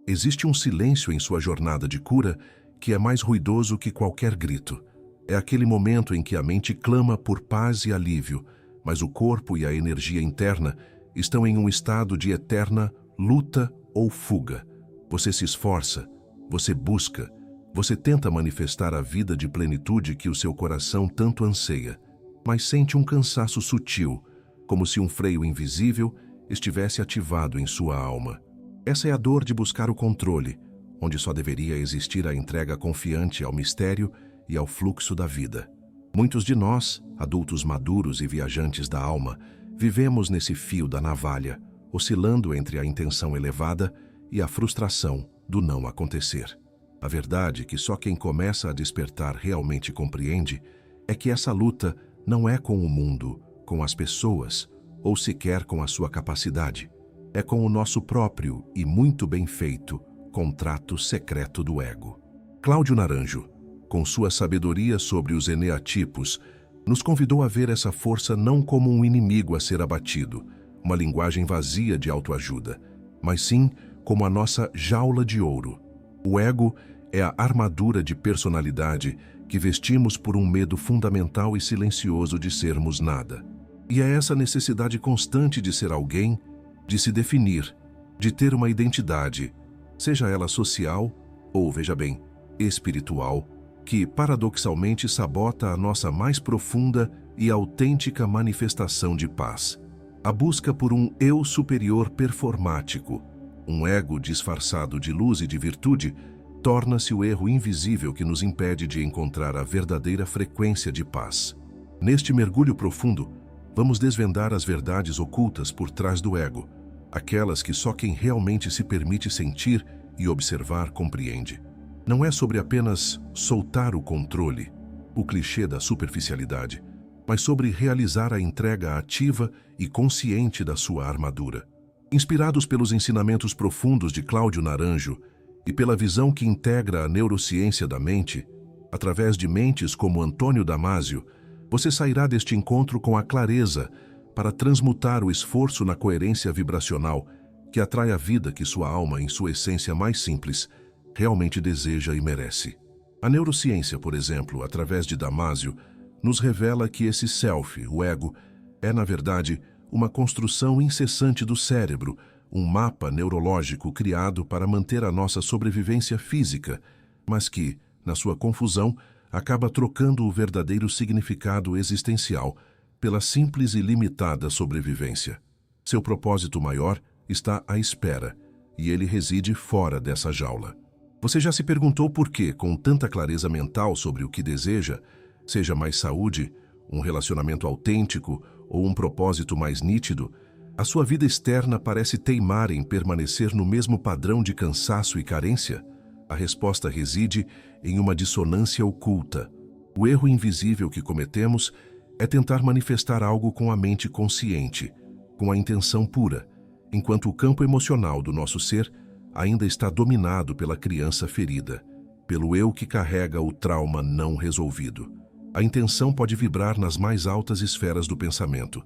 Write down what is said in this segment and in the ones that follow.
Existe um silêncio em sua jornada de cura que é mais ruidoso que qualquer grito. É aquele momento em que a mente clama por paz e alívio, mas o corpo e a energia interna estão em um estado de eterna luta ou fuga. Você se esforça, você busca, você tenta manifestar a vida de plenitude que o seu coração tanto anseia, mas sente um cansaço sutil, como se um freio invisível estivesse ativado em sua alma. Essa é a dor de buscar o controle, onde só deveria existir a entrega confiante ao mistério e ao fluxo da vida. Muitos de nós, adultos maduros e viajantes da alma, vivemos nesse fio da navalha, oscilando entre a intenção elevada e a frustração do não acontecer. A verdade que só quem começa a despertar realmente compreende é que essa luta não é com o mundo, com as pessoas, ou sequer com a sua capacidade. É com o nosso próprio e muito bem feito contrato secreto do ego. Cláudio Naranjo, com sua sabedoria sobre os eneatipos, nos convidou a ver essa força não como um inimigo a ser abatido, uma linguagem vazia de autoajuda, mas sim como a nossa jaula de ouro. O ego é a armadura de personalidade que vestimos por um medo fundamental e silencioso de sermos nada. E é essa necessidade constante de ser alguém, de se definir, de ter uma identidade, seja ela social ou, veja bem, espiritual, que paradoxalmente sabota a nossa mais profunda e autêntica manifestação de paz. A busca por um eu superior performático, um ego disfarçado de luz e de virtude, torna-se o erro invisível que nos impede de encontrar a verdadeira frequência de paz. Neste mergulho profundo, vamos desvendar as verdades ocultas por trás do ego, aquelas que só quem realmente se permite sentir e observar compreende. Não é sobre apenas soltar o controle, o clichê da superficialidade, mas sobre realizar a entrega ativa e consciente da sua armadura. Inspirados pelos ensinamentos profundos de Cláudio Naranjo e pela visão que integra a neurociência da mente, através de mentes como Antônio Damasio, você sairá deste encontro com a clareza para transmutar o esforço na coerência vibracional que atrai a vida que sua alma, em sua essência mais simples, realmente deseja e merece. A neurociência, por exemplo, através de Damasio, nos revela que esse self, o ego, é, na verdade, uma construção incessante do cérebro, um mapa neurológico criado para manter a nossa sobrevivência física, mas que, na sua confusão, acaba trocando o verdadeiro significado existencial pela simples e limitada sobrevivência. Seu propósito maior está à espera, e ele reside fora dessa jaula. Você já se perguntou por que, com tanta clareza mental sobre o que deseja, seja mais saúde, um relacionamento autêntico ou um propósito mais nítido, a sua vida externa parece teimar em permanecer no mesmo padrão de cansaço e carência? A resposta reside em uma dissonância oculta. O erro invisível que cometemos é tentar manifestar algo com a mente consciente, com a intenção pura, enquanto o campo emocional do nosso ser ainda está dominado pela criança ferida, pelo eu que carrega o trauma não resolvido. A intenção pode vibrar nas mais altas esferas do pensamento,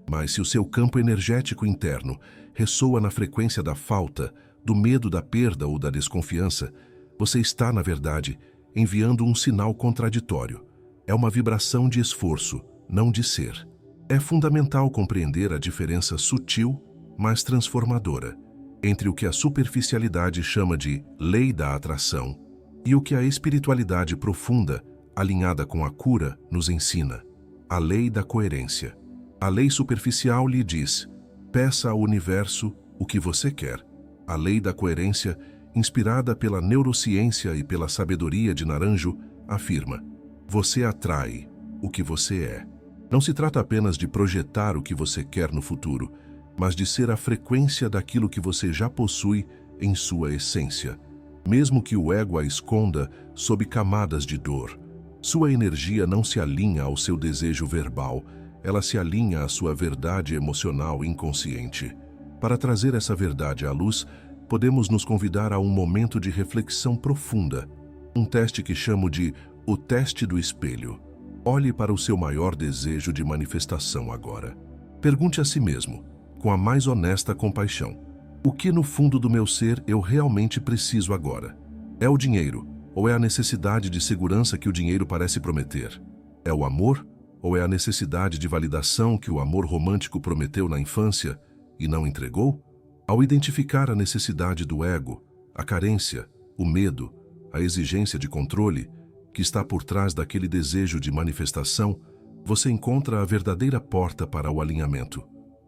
mas se o seu campo energético interno ressoa na frequência da falta, do medo da perda ou da desconfiança, você está, na verdade, enviando um sinal contraditório. É uma vibração de esforço, não de ser. É fundamental compreender a diferença sutil, mas transformadora, entre o que a superficialidade chama de lei da atração e o que a espiritualidade profunda, alinhada com a cura, nos ensina, a lei da coerência. A lei superficial lhe diz, peça ao universo o que você quer. A lei da coerência, inspirada pela neurociência e pela sabedoria de Naranjo, afirma, você atrai o que você é. Não se trata apenas de projetar o que você quer no futuro, mas de ser a frequência daquilo que você já possui em sua essência, mesmo que o ego a esconda sob camadas de dor. Sua energia não se alinha ao seu desejo verbal, ela se alinha à sua verdade emocional inconsciente. Para trazer essa verdade à luz, podemos nos convidar a um momento de reflexão profunda, um teste que chamo de o teste do espelho. Olhe para o seu maior desejo de manifestação agora. Pergunte a si mesmo, com a mais honesta compaixão, O que no fundo do meu ser eu realmente preciso agora? É o dinheiro, ou é a necessidade de segurança que o dinheiro parece prometer? É o amor, ou é a necessidade de validação que o amor romântico prometeu na infância e não entregou? Ao identificar a necessidade do ego, a carência, o medo, a exigência de controle que está por trás daquele desejo de manifestação, você encontra a verdadeira porta para o alinhamento.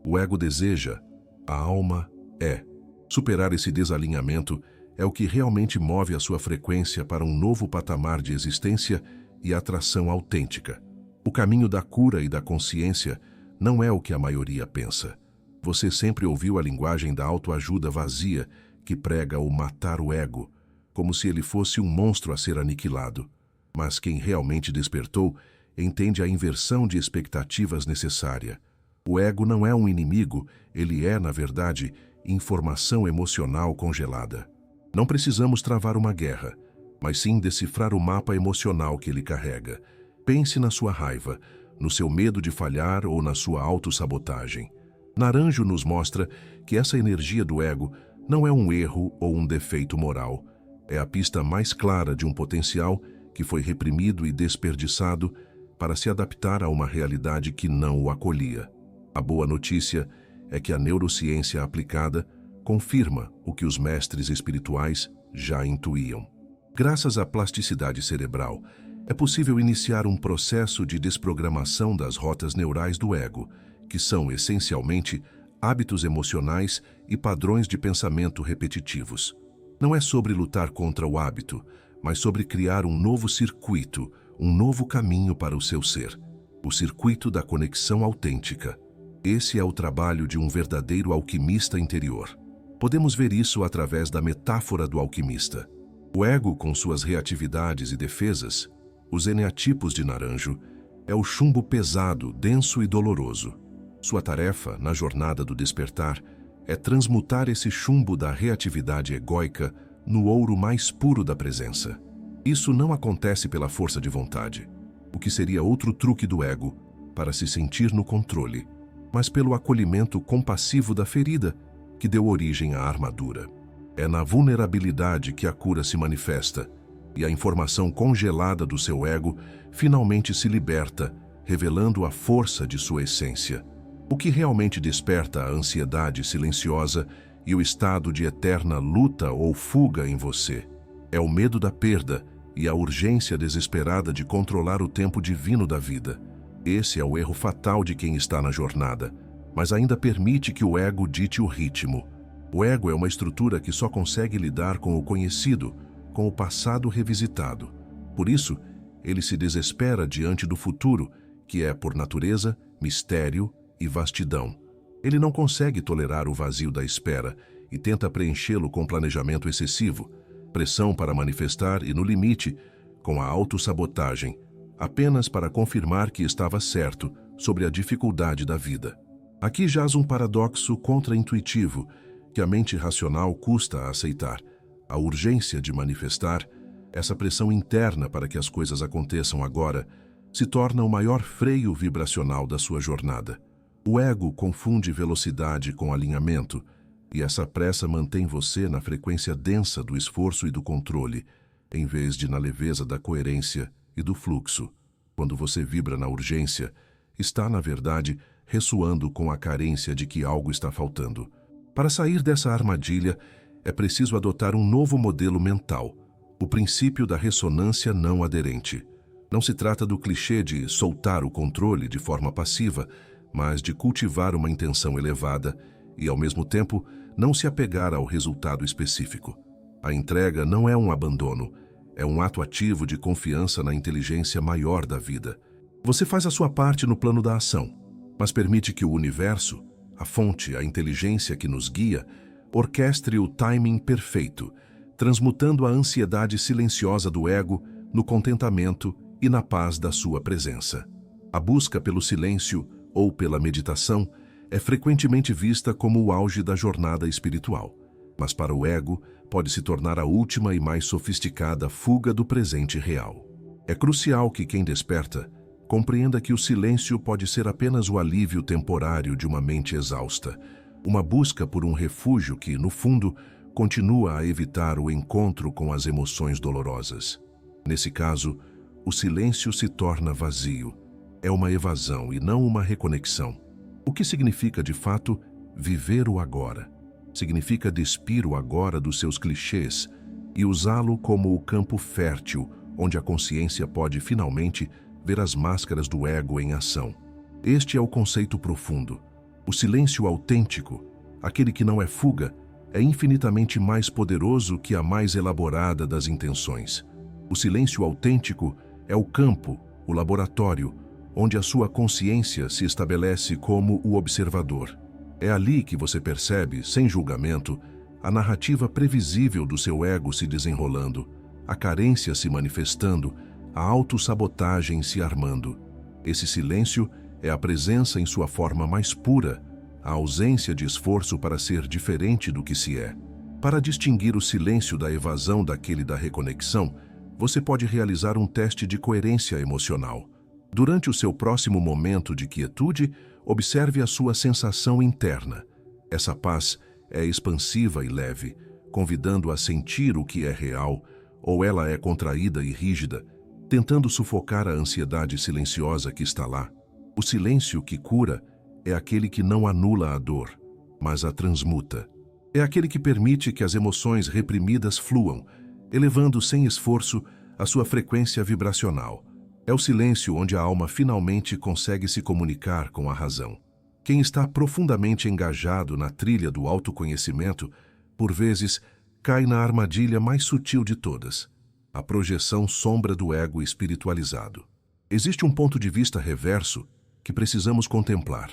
O ego deseja, a alma é. Superar esse desalinhamento é o que realmente move a sua frequência para um novo patamar de existência e atração autêntica. O caminho da cura e da consciência não é o que a maioria pensa. Você sempre ouviu a linguagem da autoajuda vazia que prega o matar o ego, como se ele fosse um monstro a ser aniquilado. Mas quem realmente despertou entende a inversão de expectativas necessária. O ego não é um inimigo, ele é, na verdade, informação emocional congelada. Não precisamos travar uma guerra, mas sim decifrar o mapa emocional que ele carrega. Pense na sua raiva, no seu medo de falhar ou na sua autossabotagem. Naranjo nos mostra que essa energia do ego não é um erro ou um defeito moral. É a pista mais clara de um potencial que foi reprimido e desperdiçado para se adaptar a uma realidade que não o acolhia. A boa notícia é que a neurociência aplicada confirma o que os mestres espirituais já intuíam. Graças à plasticidade cerebral, é possível iniciar um processo de desprogramação das rotas neurais do ego, que são, essencialmente, hábitos emocionais e padrões de pensamento repetitivos. Não é sobre lutar contra o hábito, mas sobre criar um novo circuito, um novo caminho para o seu ser. O circuito da conexão autêntica. Esse é o trabalho de um verdadeiro alquimista interior. Podemos ver isso através da metáfora do alquimista. O ego, com suas reatividades e defesas, os eneatipos de Naranjo, é o chumbo pesado, denso e doloroso. Sua tarefa, na jornada do despertar, é transmutar esse chumbo da reatividade egóica no ouro mais puro da presença. Isso não acontece pela força de vontade, o que seria outro truque do ego para se sentir no controle, mas pelo acolhimento compassivo da ferida que deu origem à armadura. É na vulnerabilidade que a cura se manifesta e a informação congelada do seu ego finalmente se liberta, revelando a força de sua essência. O que realmente desperta a ansiedade silenciosa e o estado de eterna luta ou fuga em você é o medo da perda e a urgência desesperada de controlar o tempo divino da vida. Esse é o erro fatal de quem está na jornada, mas ainda permite que o ego dite o ritmo. O ego é uma estrutura que só consegue lidar com o conhecido, com o passado revisitado. Por isso, ele se desespera diante do futuro, que é, por natureza, mistério e vastidão. Ele não consegue tolerar o vazio da espera e tenta preenchê-lo com planejamento excessivo, pressão para manifestar e, no limite, com a autossabotagem, apenas para confirmar que estava certo sobre a dificuldade da vida. Aqui jaz um paradoxo contraintuitivo que a mente racional custa a aceitar. A urgência de manifestar, essa pressão interna para que as coisas aconteçam agora, se torna o maior freio vibracional da sua jornada. O ego confunde velocidade com alinhamento, e essa pressa mantém você na frequência densa do esforço e do controle, em vez de na leveza da coerência e do fluxo. Quando você vibra na urgência, está, na verdade, ressoando com a carência de que algo está faltando. Para sair dessa armadilha, é preciso adotar um novo modelo mental, o princípio da ressonância não aderente. Não se trata do clichê de soltar o controle de forma passiva, mas de cultivar uma intenção elevada e, ao mesmo tempo, não se apegar ao resultado específico. A entrega não é um abandono, é um ato ativo de confiança na inteligência maior da vida. Você faz a sua parte no plano da ação, mas permite que o universo, a fonte, a inteligência que nos guia, orquestre o timing perfeito, transmutando a ansiedade silenciosa do ego no contentamento e na paz da sua presença. A busca pelo silêncio ou pela meditação é frequentemente vista como o auge da jornada espiritual, mas para o ego pode se tornar a última e mais sofisticada fuga do presente real. É crucial que quem desperta compreenda que o silêncio pode ser apenas o alívio temporário de uma mente exausta, uma busca por um refúgio que, no fundo, continua a evitar o encontro com as emoções dolorosas. Nesse caso, o silêncio se torna vazio. É uma evasão e não uma reconexão. O que significa, de fato, viver o agora? Significa despir o agora dos seus clichês e usá-lo como o campo fértil onde a consciência pode finalmente ver as máscaras do ego em ação. Este é o conceito profundo. O silêncio autêntico, aquele que não é fuga, é infinitamente mais poderoso que a mais elaborada das intenções. O silêncio autêntico é o campo, o laboratório, onde a sua consciência se estabelece como o observador. É ali que você percebe, sem julgamento, a narrativa previsível do seu ego se desenrolando, a carência se manifestando, a autossabotagem se armando. Esse silêncio é a presença em sua forma mais pura, a ausência de esforço para ser diferente do que se é. Para distinguir o silêncio da evasão daquele da reconexão, você pode realizar um teste de coerência emocional. Durante o seu próximo momento de quietude, observe a sua sensação interna. Essa paz é expansiva e leve, convidando a sentir o que é real, ou ela é contraída e rígida, tentando sufocar a ansiedade silenciosa que está lá. O silêncio que cura é aquele que não anula a dor, mas a transmuta. É aquele que permite que as emoções reprimidas fluam, elevando sem esforço a sua frequência vibracional. É o silêncio onde a alma finalmente consegue se comunicar com a razão. Quem está profundamente engajado na trilha do autoconhecimento, por vezes, cai na armadilha mais sutil de todas, a projeção sombra do ego espiritualizado. Existe um ponto de vista reverso que precisamos contemplar.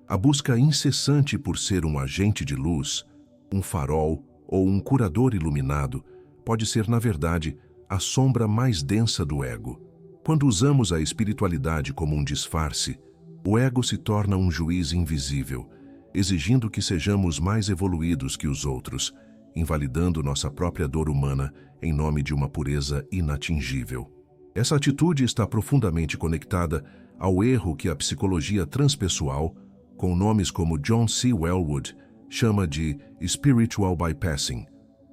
A busca incessante por ser um agente de luz, um farol ou um curador iluminado pode ser, na verdade, a sombra mais densa do ego. Quando usamos a espiritualidade como um disfarce, o ego se torna um juiz invisível, exigindo que sejamos mais evoluídos que os outros, invalidando nossa própria dor humana em nome de uma pureza inatingível. Essa atitude está profundamente conectada ao erro que a psicologia transpessoal, com nomes como John C. Welwood, chama de spiritual bypassing,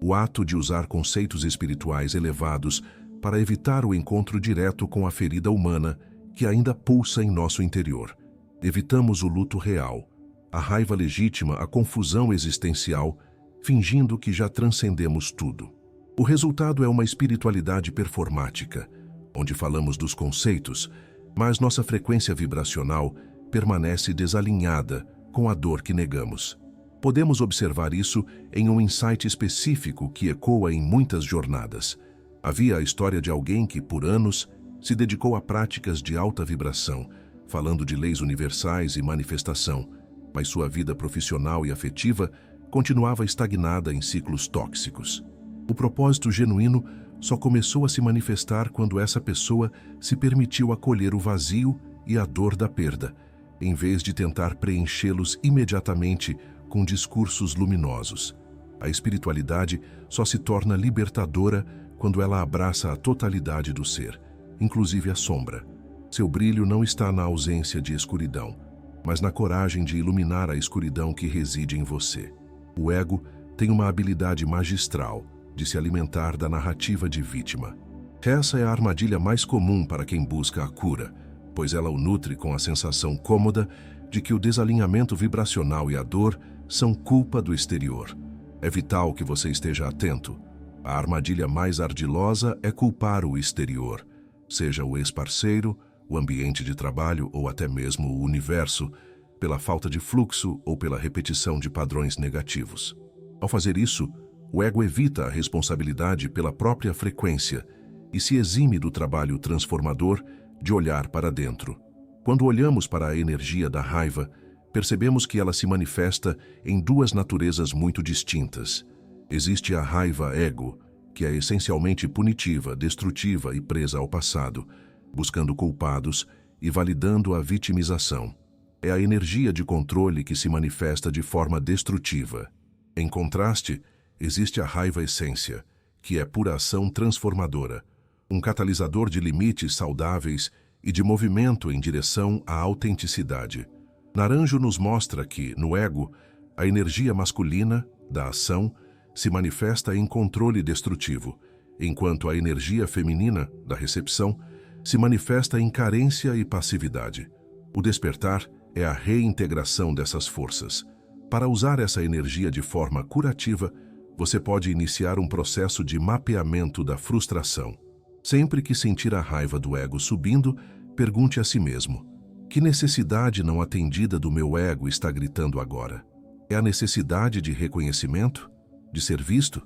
o ato de usar conceitos espirituais elevados para evitar o encontro direto com a ferida humana que ainda pulsa em nosso interior. Evitamos o luto real, a raiva legítima, a confusão existencial, fingindo que já transcendemos tudo. O resultado é uma espiritualidade performática, onde falamos dos conceitos, mas nossa frequência vibracional permanece desalinhada com a dor que negamos. Podemos observar isso em um insight específico que ecoa em muitas jornadas. Havia a história de alguém que, por anos, se dedicou a práticas de alta vibração, falando de leis universais e manifestação, mas sua vida profissional e afetiva continuava estagnada em ciclos tóxicos. O propósito genuíno só começou a se manifestar quando essa pessoa se permitiu acolher o vazio e a dor da perda, em vez de tentar preenchê-los imediatamente com discursos luminosos. A espiritualidade só se torna libertadora quando ela abraça a totalidade do ser, inclusive a sombra. Seu brilho não está na ausência de escuridão, mas na coragem de iluminar a escuridão que reside em você. O ego tem uma habilidade magistral de se alimentar da narrativa de vítima. Essa é a armadilha mais comum para quem busca a cura, pois ela o nutre com a sensação cômoda de que o desalinhamento vibracional e a dor são culpa do exterior. É vital que você esteja atento. A armadilha mais ardilosa é culpar o exterior, seja o ex-parceiro, o ambiente de trabalho ou até mesmo o universo, pela falta de fluxo ou pela repetição de padrões negativos. Ao fazer isso, o ego evita a responsabilidade pela própria frequência e se exime do trabalho transformador de olhar para dentro. Quando olhamos para a energia da raiva, percebemos que ela se manifesta em duas naturezas muito distintas. Existe a raiva ego, que é essencialmente punitiva, destrutiva e presa ao passado, buscando culpados e validando a vitimização. É a energia de controle que se manifesta de forma destrutiva. Em contraste, existe a raiva essência, que é pura ação transformadora, um catalisador de limites saudáveis e de movimento em direção à autenticidade. Naranjo nos mostra que, no ego, A energia masculina, da ação, se manifesta em controle destrutivo, enquanto a energia feminina, da recepção, se manifesta em carência e passividade. O despertar é a reintegração dessas forças. Para usar essa energia de forma curativa, você pode iniciar um processo de mapeamento da frustração. Sempre que sentir a raiva do ego subindo, pergunte a si mesmo: que necessidade não atendida do meu ego está gritando agora? É a necessidade de reconhecimento? De ser visto?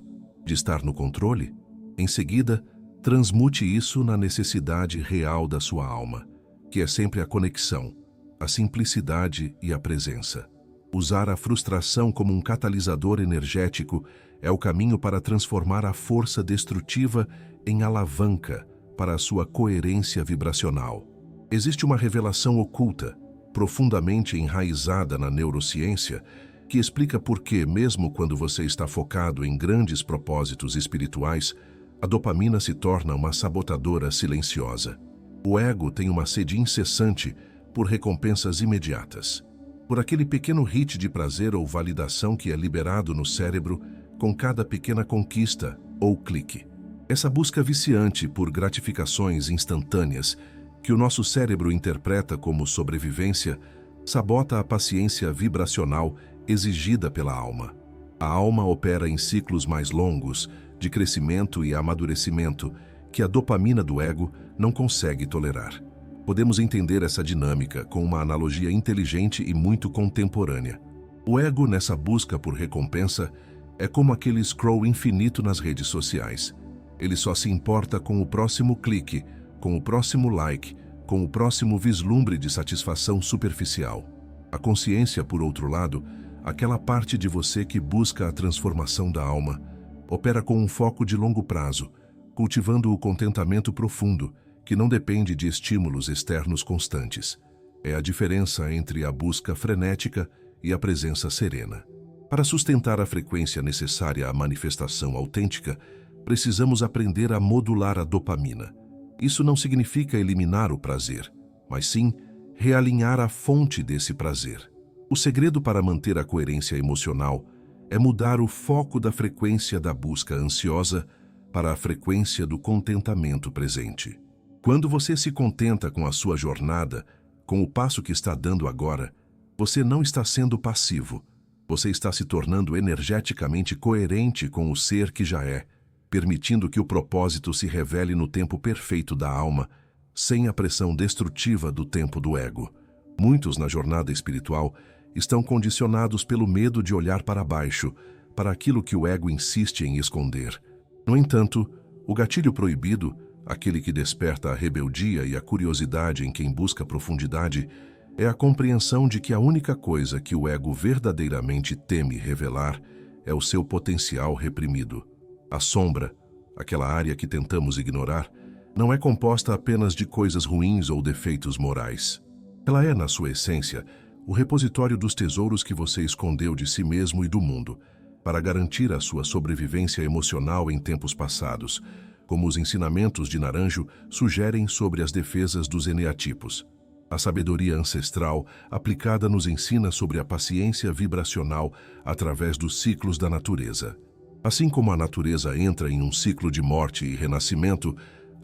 De estar no controle? Em seguida, transmute isso na necessidade real da sua alma, que é sempre a conexão, a simplicidade e a presença. Usar a frustração como um catalisador energético é o caminho para transformar a força destrutiva em alavanca para a sua coerência vibracional. Existe uma revelação oculta, profundamente enraizada na neurociência, que explica por que, mesmo quando você está focado em grandes propósitos espirituais, a dopamina se torna uma sabotadora silenciosa. O ego tem uma sede incessante por recompensas imediatas, por aquele pequeno hit de prazer ou validação que é liberado no cérebro com cada pequena conquista ou clique. Essa busca viciante por gratificações instantâneas, que o nosso cérebro interpreta como sobrevivência, sabota a paciência vibracional exigida pela alma. A alma opera em ciclos mais longos, de crescimento e amadurecimento, que a dopamina do ego não consegue tolerar. Podemos entender essa dinâmica com uma analogia inteligente e muito contemporânea. O ego, nessa busca por recompensa, é como aquele scroll infinito nas redes sociais. Ele só se importa com o próximo clique, com o próximo like, com o próximo vislumbre de satisfação superficial. A consciência, por outro lado, aquela parte de você que busca a transformação da alma, opera com um foco de longo prazo, cultivando o contentamento profundo, que não depende de estímulos externos constantes. É a diferença entre a busca frenética e a presença serena. Para sustentar a frequência necessária à manifestação autêntica, precisamos aprender a modular a dopamina. Isso não significa eliminar o prazer, mas sim realinhar a fonte desse prazer. O segredo para manter a coerência emocional é mudar o foco da frequência da busca ansiosa para a frequência do contentamento presente. Quando você se contenta com a sua jornada, com o passo que está dando agora, você não está sendo passivo. Você está se tornando energeticamente coerente com o ser que já é, permitindo que o propósito se revele no tempo perfeito da alma, sem a pressão destrutiva do tempo do ego. Muitos na jornada espiritual estão condicionados pelo medo de olhar para baixo, para aquilo que o ego insiste em esconder. No entanto, o gatilho proibido, aquele que desperta a rebeldia e a curiosidade em quem busca profundidade, é a compreensão de que a única coisa que o ego verdadeiramente teme revelar é o seu potencial reprimido. A sombra, aquela área que tentamos ignorar, não é composta apenas de coisas ruins ou defeitos morais. Ela é, na sua essência, o repositório dos tesouros que você escondeu de si mesmo e do mundo, para garantir a sua sobrevivência emocional em tempos passados, como os ensinamentos de Naranjo sugerem sobre as defesas dos eneatipos. A sabedoria ancestral aplicada nos ensina sobre a paciência vibracional através dos ciclos da natureza. Assim como a natureza entra em um ciclo de morte e renascimento,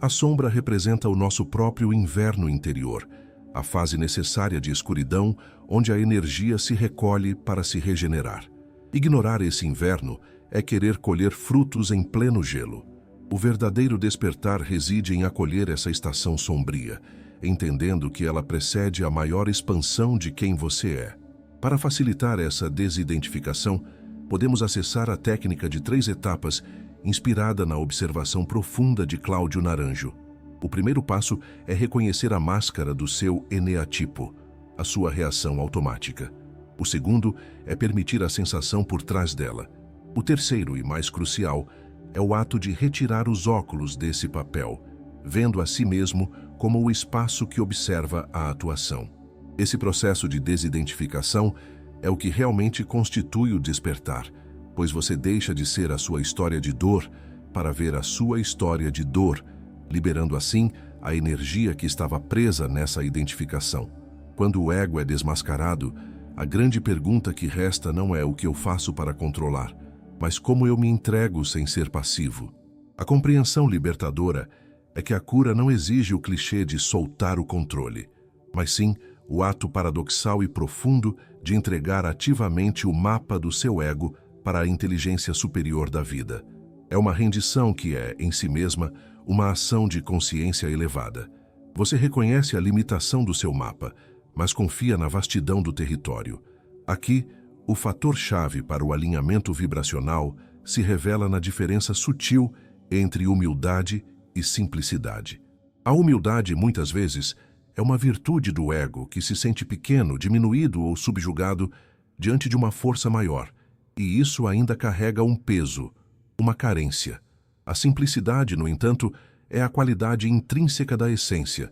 a sombra representa o nosso próprio inverno interior, a fase necessária de escuridão onde a energia se recolhe para se regenerar. Ignorar esse inverno é querer colher frutos em pleno gelo. O verdadeiro despertar reside em acolher essa estação sombria, entendendo que ela precede a maior expansão de quem você é. Para facilitar essa desidentificação, podemos acessar a técnica de 3 etapas inspirada na observação profunda de Cláudio Naranjo. O primeiro passo é reconhecer a máscara do seu eneatipo, a sua reação automática. O segundo é permitir a sensação por trás dela. O terceiro e mais crucial é o ato de retirar os óculos desse papel, vendo a si mesmo como o espaço que observa a atuação. Esse processo de desidentificação é o que realmente constitui o despertar, pois você deixa de ser a sua história de dor para ver a sua história de dor, liberando assim a energia que estava presa nessa identificação. Quando o ego é desmascarado, A grande pergunta que resta não é o que eu faço para controlar, mas como eu me entrego sem ser passivo. A compreensão libertadora é que a cura não exige o clichê de soltar o controle, mas sim o ato paradoxal e profundo de entregar ativamente o mapa do seu ego para a inteligência superior da vida. É uma rendição que é, em si mesma, uma ação de consciência elevada. Você reconhece a limitação do seu mapa, mas confia na vastidão do território. Aqui, o fator-chave para o alinhamento vibracional se revela na diferença sutil entre humildade e simplicidade. A humildade, muitas vezes, é uma virtude do ego que se sente pequeno, diminuído ou subjugado diante de uma força maior, e isso ainda carrega um peso, uma carência. A simplicidade, no entanto, é a qualidade intrínseca da essência,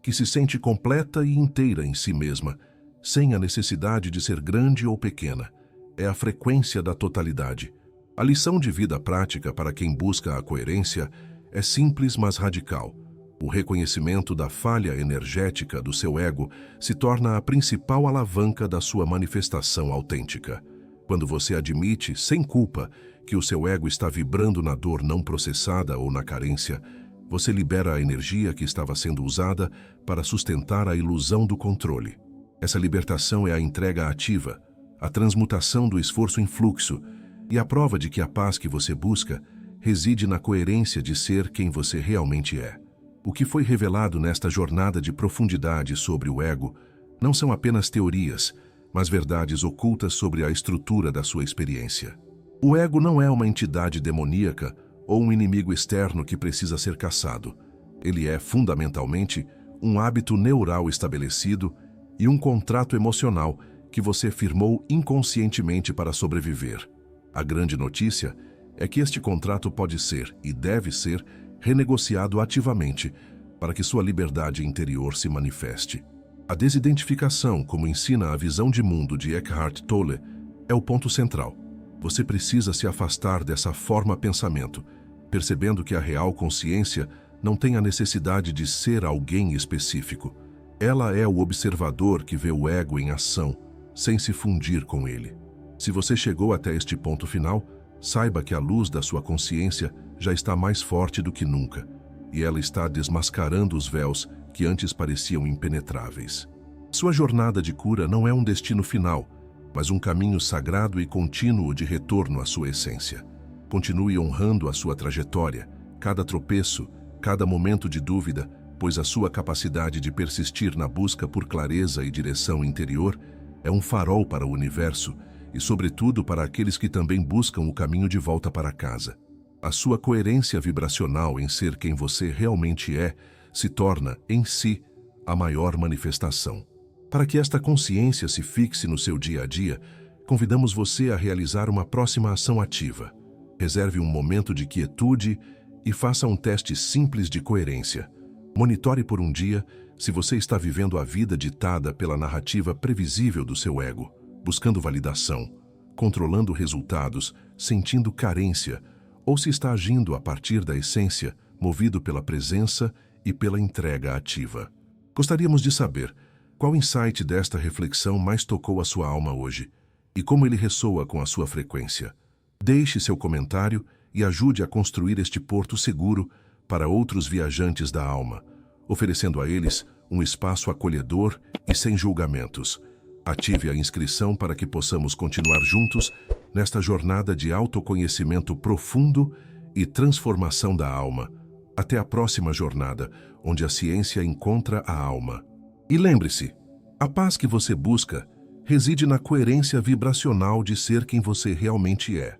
que se sente completa e inteira em si mesma, sem a necessidade de ser grande ou pequena. É a frequência da totalidade. A lição de vida prática para quem busca a coerência é simples, mas radical. O reconhecimento da falha energética do seu ego se torna a principal alavanca da sua manifestação autêntica. Quando você admite, sem culpa, que o seu ego está vibrando na dor não processada ou na carência, você libera a energia que estava sendo usada para sustentar a ilusão do controle. Essa libertação é a entrega ativa, a transmutação do esforço em fluxo e a prova de que a paz que você busca reside na coerência de ser quem você realmente é. O que foi revelado nesta jornada de profundidade sobre o ego não são apenas teorias, mas verdades ocultas sobre a estrutura da sua experiência. O ego não é uma entidade demoníaca ou um inimigo externo que precisa ser caçado. Ele é, fundamentalmente, um hábito neural estabelecido e um contrato emocional que você firmou inconscientemente para sobreviver. A grande notícia é que este contrato pode ser, e deve ser, renegociado ativamente para que sua liberdade interior se manifeste. A desidentificação, como ensina a visão de mundo de Eckhart Tolle, é o ponto central. Você precisa se afastar dessa forma-pensamento, percebendo que a real consciência não tem a necessidade de ser alguém específico. Ela é o observador que vê o ego em ação, sem se fundir com ele. Se você chegou até este ponto final, saiba que a luz da sua consciência já está mais forte do que nunca, e ela está desmascarando os véus que antes pareciam impenetráveis. Sua jornada de cura não é um destino final, mas um caminho sagrado e contínuo de retorno à sua essência. Continue honrando a sua trajetória, cada tropeço, cada momento de dúvida, pois a sua capacidade de persistir na busca por clareza e direção interior é um farol para o universo e, sobretudo, para aqueles que também buscam o caminho de volta para casa. A sua coerência vibracional em ser quem você realmente é se torna, em si, a maior manifestação. Para que esta consciência se fixe no seu dia a dia, convidamos você a realizar uma próxima ação ativa. Reserve um momento de quietude e faça um teste simples de coerência. Monitore por um dia se você está vivendo a vida ditada pela narrativa previsível do seu ego, buscando validação, controlando resultados, sentindo carência, ou se está agindo a partir da essência, movido pela presença e pela entrega ativa. Gostaríamos de saber qual insight desta reflexão mais tocou a sua alma hoje e como ele ressoa com a sua frequência. Deixe seu comentário e ajude a construir este porto seguro para outros viajantes da alma, oferecendo a eles um espaço acolhedor e sem julgamentos. Ative a inscrição para que possamos continuar juntos nesta jornada de autoconhecimento profundo e transformação da alma. Até a próxima jornada, onde a ciência encontra a alma. E lembre-se, a paz que você busca reside na coerência vibracional de ser quem você realmente é.